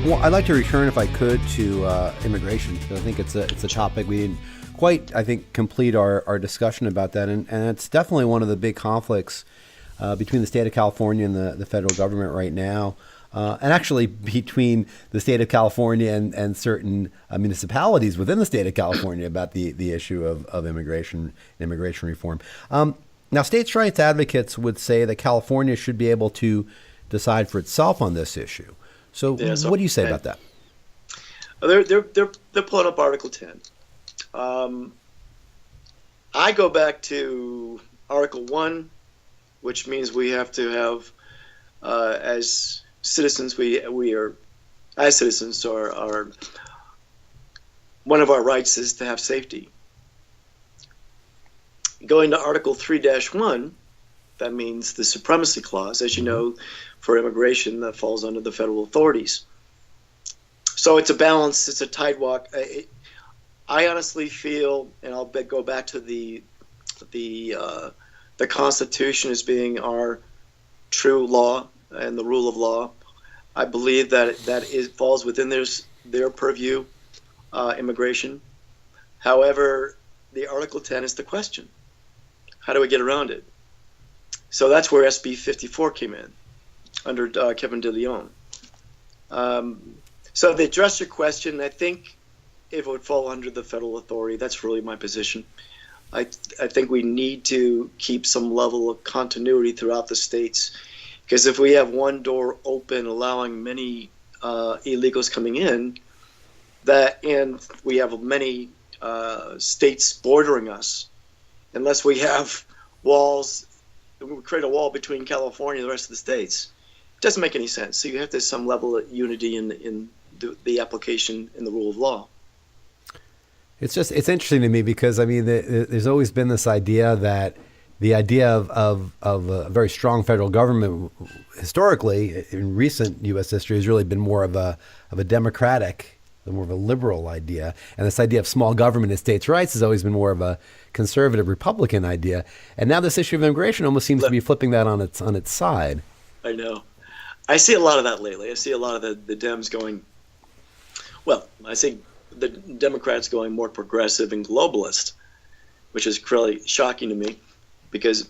I'd like to return, if I could, to immigration, because I think it's a topic we didn't quite, I think, complete our discussion about that, and it's definitely one of the big conflicts between the state of California and the federal government right now, and actually between the state of California and certain municipalities within the state of California about the issue of immigration reform. Now, states' rights advocates would say that California should be able to decide for itself on this issue. So, what do you say about that? They're pulling up Article 10. I go back to Article 1, which means we have to have, as citizens, as citizens, one of our rights is to have safety. Going to Article 3-1, that means the supremacy clause, as you know, for immigration that falls under the federal authorities. So it's a balance, it's a tight walk. I honestly feel, and I'll go back to the Constitution as being our true law and the rule of law. I believe that it falls within their purview, immigration. However, the Article 10 is the question. How do we get around it? So that's where SB 54 came in, under Kevin De Leon. So to address your question, I think if it would fall under the federal authority, that's really my position. I think we need to keep some level of continuity throughout the states, because if we have one door open, allowing many illegals coming in, and we have many states bordering us, unless we have walls, we create a wall between California and the rest of the states, it doesn't make any sense. So you have to have some level of unity in the application in the rule of law. It's interesting to me because, I mean, there's always been this idea that the idea of a very strong federal government historically in recent U.S. history has really been more of a democratic, more of a liberal idea. And this idea of small government and states' rights has always been more of a conservative Republican idea. And now this issue of immigration almost seems to be flipping that on its side. I know. I see a lot of that lately. I see a lot of the Dems going, well, I see the Democrats going more progressive and globalist, which is really shocking to me, because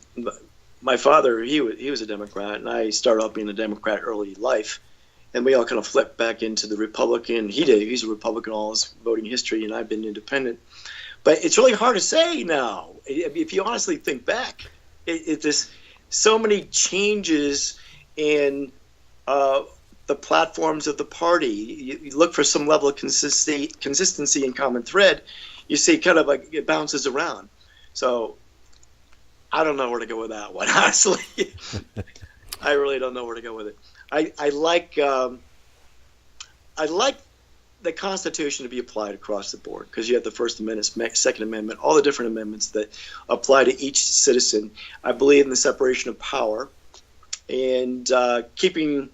my father, he was a Democrat, and I started off being a Democrat early life, and we all kind of flipped back into the Republican. He did. He's a Republican all his voting history, and I've been independent. But it's really hard to say now. If you honestly think back, there's so many changes in the platforms of the party. You look for some level of consistency and common thread. You see kind of like it bounces around. So I don't know where to go with that one, honestly. I really don't know where to go with it. I like the Constitution to be applied across the board, because you have the First Amendment, Second Amendment, all the different amendments that apply to each citizen. I believe in the separation of power and keeping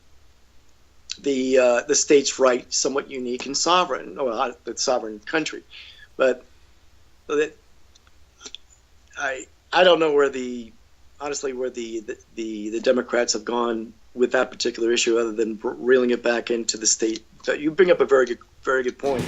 the state's right somewhat unique and sovereign. Well, not the sovereign country, but I don't know where the Democrats have gone with that particular issue, other than reeling it back into the state. You bring up a very good point.